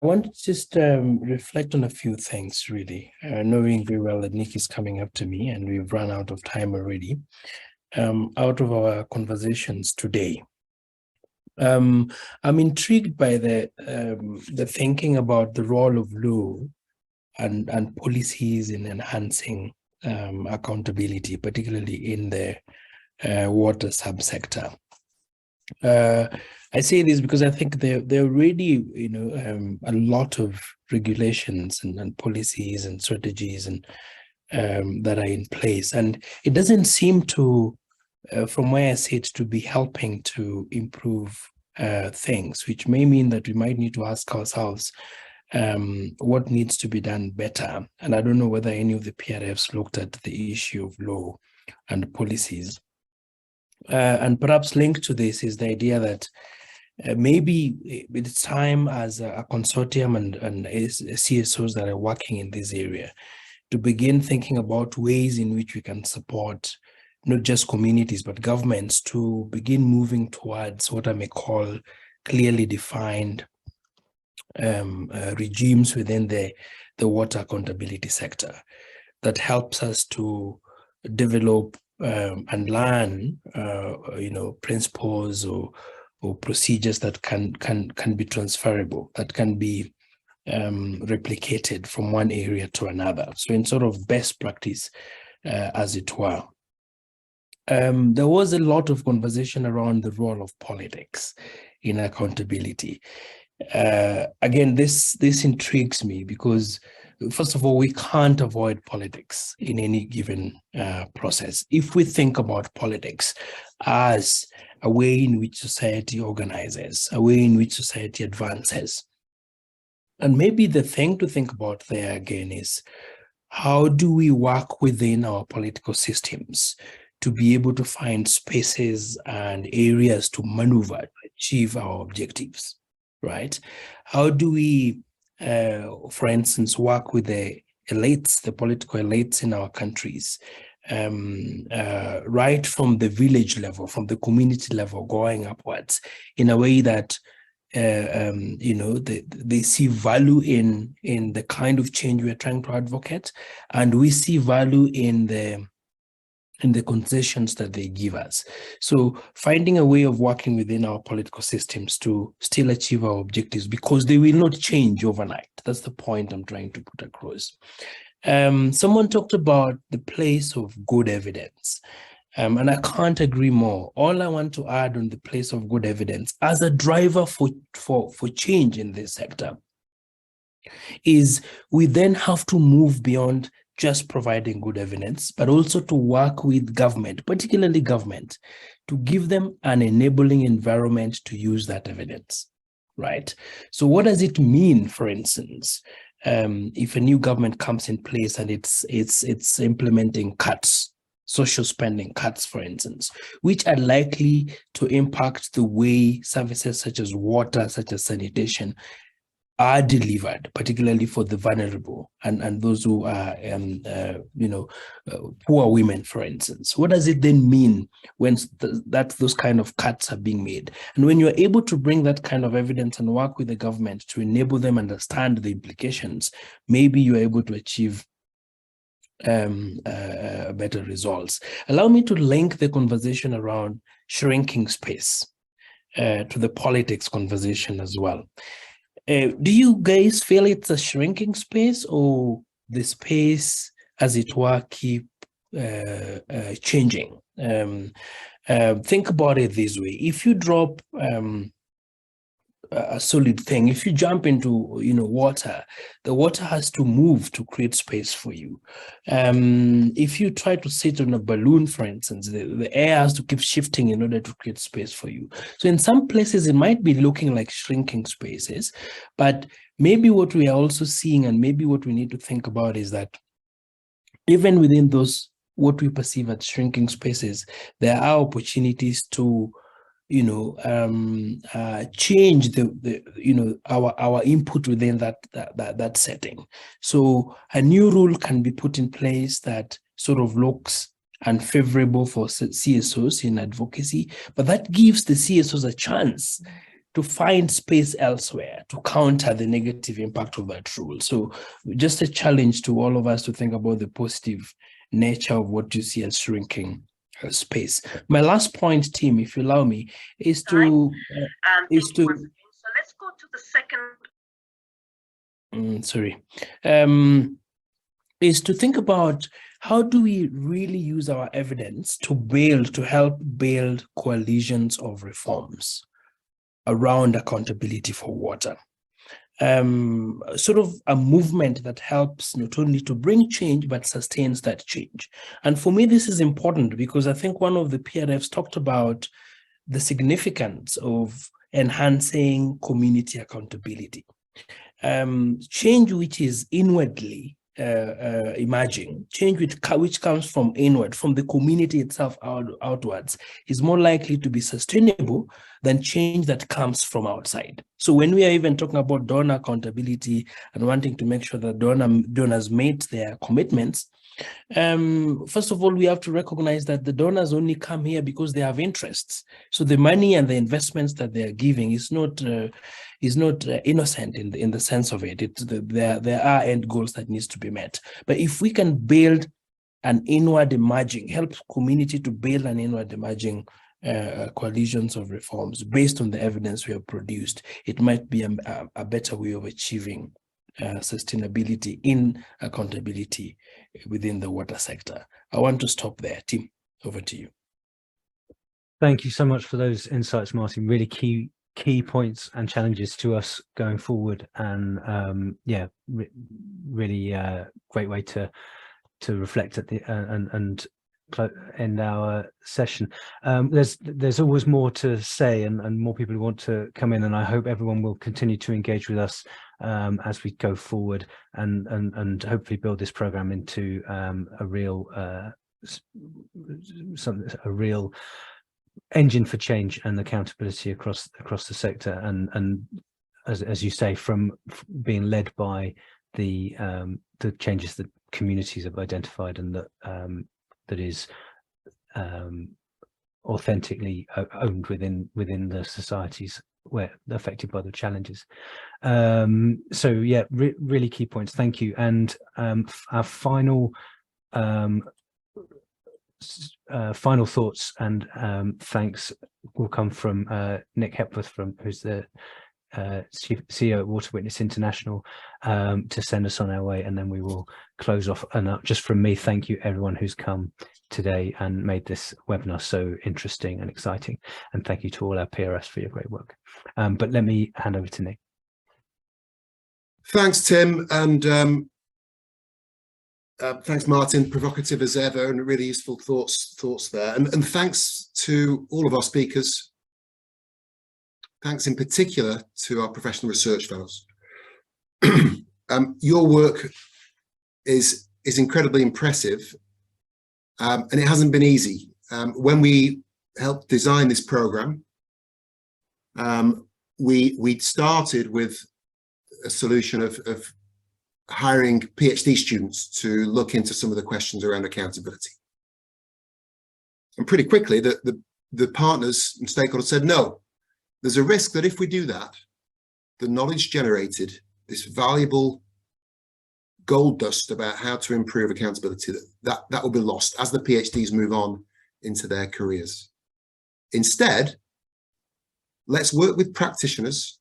I want to just reflect on a few things, really, knowing very well that Nick is coming up to me and we've run out of time already. Out of our conversations today, I'm intrigued by the thinking about the role of law and policies in enhancing accountability, particularly in the water subsector. I say this because I think there are already, a lot of regulations and policies and strategies and that are in place, and it doesn't seem to, from where I sit, to be helping to improve things, which may mean that we might need to ask ourselves what needs to be done better. And I don't know whether any of the PRFs looked at the issue of law and policies. And perhaps linked to this is the idea that maybe it's time as a consortium and CSOs that are working in this area to begin thinking about ways in which we can support not just communities, but governments to begin moving towards what I may call clearly defined regimes within the water accountability sector that helps us to develop and learn, principles or procedures that can be transferable, that can be replicated from one area to another. So in sort of best practice, as it were. There was a lot of conversation around the role of politics in accountability. Again, this intrigues me because, first of all, we can't avoid politics in any given process. If we think about politics as a way in which society organizes, a way in which society advances, and maybe the thing to think about there again is, how do we work within our political systems to be able to find spaces and areas to maneuver to achieve our objectives, right? How do we, for instance, work with the elites, the political elites in our countries, right from the village level, from the community level, going upwards, in a way that they see value in the kind of change we're trying to advocate, and we see value in the concessions that they give us. So finding a way of working within our political systems to still achieve our objectives, because they will not change overnight. That's the point I'm trying to put across. Someone talked about the place of good evidence. And I can't agree more. All I want to add on the place of good evidence as a driver for change in this sector is we then have to move beyond just providing good evidence, but also to work with government, particularly government, to give them an enabling environment to use that evidence, right? So what does it mean, for instance, if a new government comes in place and it's implementing cuts, social spending cuts, for instance, which are likely to impact the way services such as water, such as sanitation, are delivered, particularly for the vulnerable and those who are, poor women, for instance. What does it then mean when those kind of cuts are being made? And when you're able to bring that kind of evidence and work with the government to enable them understand the implications, maybe you're able to achieve better results. Allow me to link the conversation around shrinking space to the politics conversation as well. Do you guys feel it's a shrinking space, or the space, as it were, keep changing? Think about it this way. If you drop a solid thing, if you jump into water, the water has to move to create space for you. If you try to sit on a balloon, for instance, the air has to keep shifting in order to create space for you. So in some places it might be looking like shrinking spaces, but maybe what we are also seeing, and maybe what we need to think about, is that even within those what we perceive as shrinking spaces, there are opportunities to change our input within that setting. So a new rule can be put in place that sort of looks unfavorable for CSOs in advocacy, but that gives the CSOs a chance to find space elsewhere to counter the negative impact of that rule. So just a challenge to all of us to think about the positive nature of what you see as shrinking space. My last point, Tim, if you allow me, is to so let's go to the second. Is to think about how do we really use our evidence to help build coalitions of reforms around accountability for water. Sort of a movement that helps not only to bring change, but sustains that change. And for me, this is important because I think one of the PRFs talked about the significance of enhancing community accountability. Change which is inwardly emerging, change which comes from inward, from the community itself outwards, is more likely to be sustainable than change that comes from outside. So when we are even talking about donor accountability and wanting to make sure that donors meet their commitments, first of all, we have to recognize that the donors only come here because they have interests. So the money and the investments that they are giving is not innocent in the sense of it. There are end goals that needs to be met. But if we can build an inward emerging, help community to build an inward emerging coalitions of reforms based on the evidence we have produced, it might be a better way of achieving sustainability in accountability within the water sector. I want to stop there. Tim, over to you. Thank you so much for those insights, Martin. Really key points and challenges to us going forward, and really great way to reflect at the and end our session. There's always more to say and more people who want to come in, and I hope everyone will continue to engage with us as we go forward and hopefully build this program into a real engine for change and accountability across the sector, and as you say, from being led by the changes that communities have identified, and that is authentically owned within the societies where affected by the challenges. So yeah, really key points. Thank you. And our final thoughts and thanks will come from Nick Hepworth, who's the CEO at Water Witness International, to send us on our way, and then we will close off. And just from me, thank you everyone who's come today and made this webinar so interesting and exciting, and thank you to all our PRS for your great work. But let me hand over to Nick. Thanks, Tim, and thanks, Martin. Provocative as ever, and really useful thoughts there. And thanks to all of our speakers. Thanks in particular to our professional research fellows. Your work is incredibly impressive, and it hasn't been easy. When we helped design this program, we started with a solution of hiring PhD students to look into some of the questions around accountability. And pretty quickly, the partners and stakeholders said, no, there's a risk that if we do that, the knowledge generated, this valuable gold dust about how to improve accountability, that will be lost as the PhDs move on into their careers. Instead, let's work with practitioners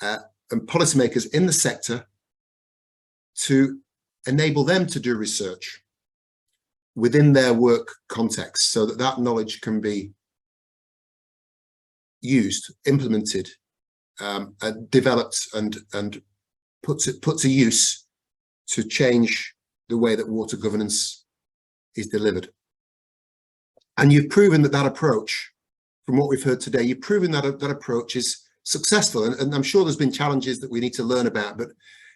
and policymakers in the sector to enable them to do research within their work context, so that knowledge can be used, implemented, developed, and put to use to change the way that water governance is delivered. And you've proven that approach, from what we've heard today, you've proven that that approach is successful. And I'm sure there's been challenges that we need to learn about, but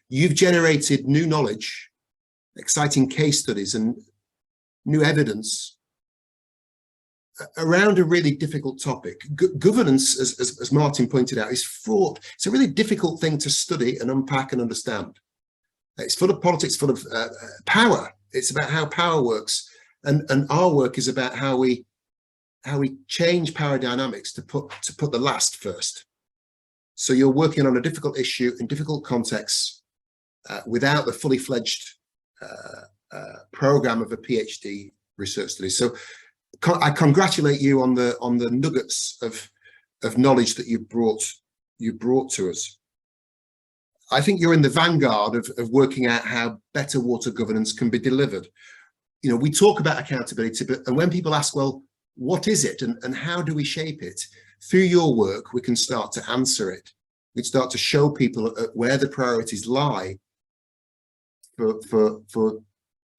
you've generated new knowledge, exciting case studies, and new evidence around a really difficult topic. Governance, as Martin pointed out, is fraught. It's a really difficult thing to study and unpack and understand. It's full of politics, full of power. It's about how power works, and our work is about how we change power dynamics to put the last first. So you're working on a difficult issue in difficult contexts without the fully fledged program of a PhD research study. So I congratulate you on the nuggets of knowledge that you brought to us. I think you're in the vanguard of working out how better water governance can be delivered. You know, we talk about accountability, and when people ask, well, what is it and how do we shape it? Through your work, we can start to answer it. We can start to show people where the priorities lie for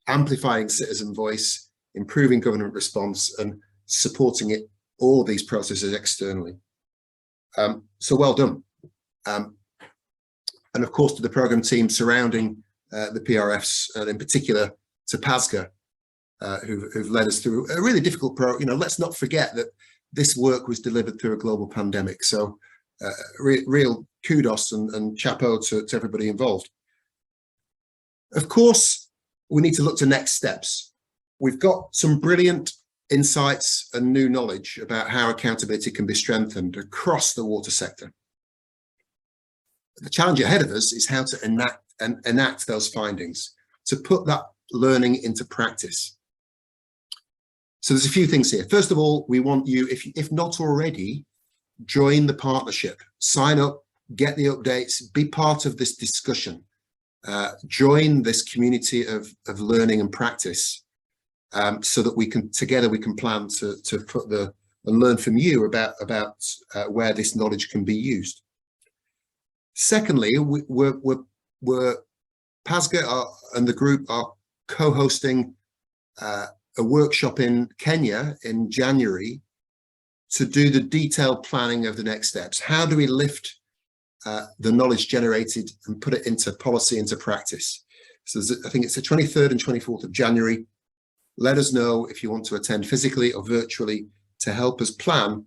amplifying citizen voice, improving government response, and supporting all of these processes externally. So well done. And of course, to the programme team surrounding the PRFs, and in particular to PASGA, who've led us through a really difficult let's not forget that this work was delivered through a global pandemic. So real kudos and chapeau to everybody involved. Of course, we need to look to next steps. We've got some brilliant insights and new knowledge about how accountability can be strengthened across the water sector. The challenge ahead of us is how to enact those findings, to put that learning into practice. So there's a few things here. First of all, we want you, if not already, join the partnership, sign up, get the updates, be part of this discussion, join this community of learning and practice, so that we can plan to put and learn from you about where this knowledge can be used. Secondly, we're PASGA and the group are co-hosting a workshop in Kenya in January to do the detailed planning of the next steps. How do we lift the knowledge generated and put it into policy, into practice? So I think it's the 23rd and 24th of January. Let us know if you want to attend physically or virtually to help us plan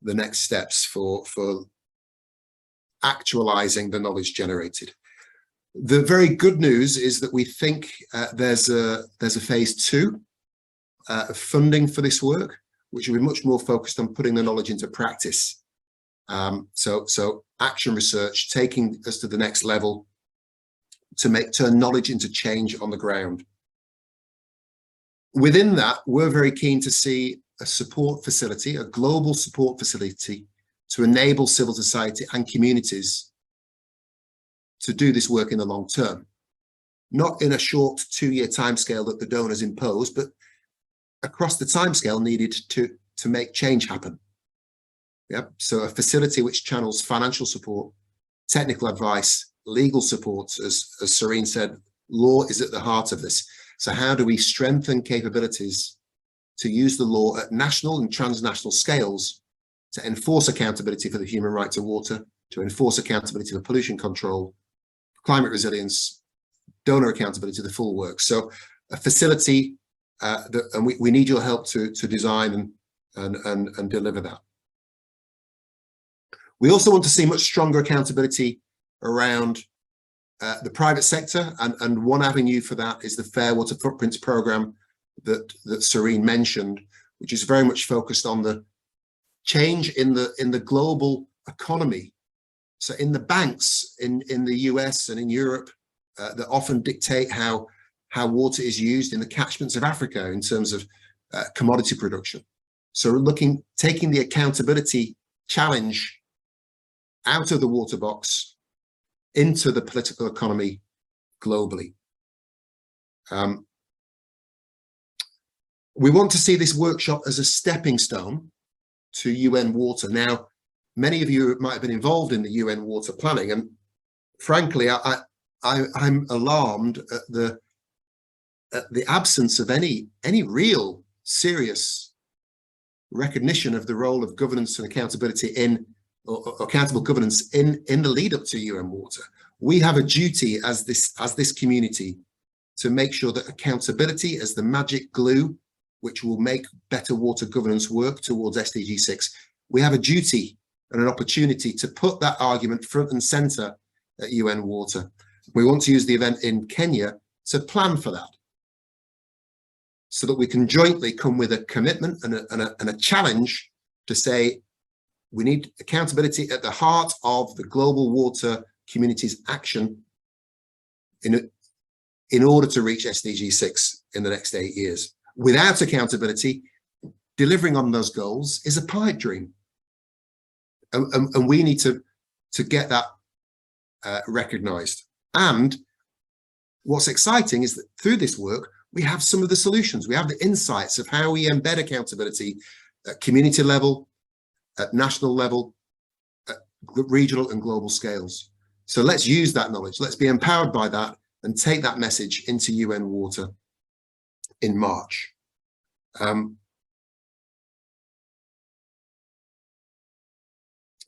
the next steps for actualizing the knowledge generated. The very good news is that we think there's a phase 2 of funding for this work, which will be much more focused on putting the knowledge into practice. So action research, taking us to the next level to turn knowledge into change on the ground. Within that, we're very keen to see a support facility, a global support facility, to enable civil society and communities to do this work in the long term. Not in a short 2-year timescale that the donors impose, but across the timescale needed to make change happen. Yep. So a facility which channels financial support, technical advice, legal support, as Serene said, law is at the heart of this. So how do we strengthen capabilities to use the law at national and transnational scales to enforce accountability for the human right to water, to enforce accountability for pollution control, climate resilience, donor accountability, the full work. So a facility, and we need your help to design and deliver that. We also want to see much stronger accountability around the private sector, and one avenue for that is the Fair Water Footprints programme that Serene mentioned, which is very much focused on the change in the global economy. So in the banks in the US and in Europe that often dictate how water is used in the catchments of Africa in terms of commodity production. So taking the accountability challenge out of the water box into the political economy globally. We want to see this workshop as a stepping stone to UN Water. Now, many of you might have been involved in the UN Water planning, and frankly, I'm alarmed at the absence of any real serious recognition of the role of governance and accountability or accountable governance in the lead up to UN Water. We have a duty as this community to make sure that accountability as the magic glue which will make better water governance work towards SDG 6. We have a duty and an opportunity to put that argument front and center at UN Water. We want to use the event in Kenya to plan for that, so that we can jointly come with a commitment and a challenge to say, We need accountability at the heart of the global water community's action in order to reach SDG 6 in the next 8 years. Without accountability, delivering on those goals is a pipe dream. And we need to get that recognized. And what's exciting is that through this work, we have some of the solutions. We have the insights of how we embed accountability at community level, at national level, at regional and global scales. So let's use that knowledge. Let's be empowered by that and take that message into UN Water in March.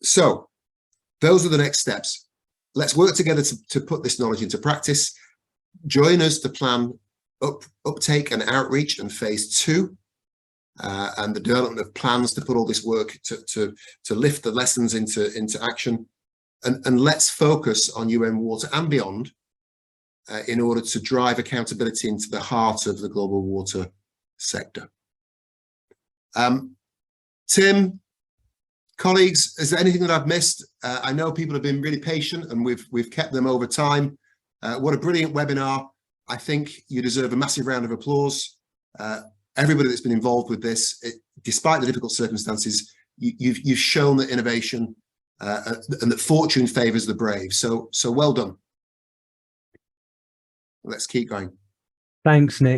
So those are the next steps. Let's work together to put this knowledge into practice. Join us to plan uptake and outreach and phase 2 and the development of plans to put all this work to lift the lessons into action. And let's focus on UN Water and beyond in order to drive accountability into the heart of the global water sector. Tim, colleagues, is there anything that I've missed? I know people have been really patient and we've kept them over time. What a brilliant webinar. I think you deserve a massive round of applause. Everybody that's been involved with this, despite the difficult circumstances, you've shown that innovation and that fortune favors the brave. So well done. Let's keep going. Thanks, Nick.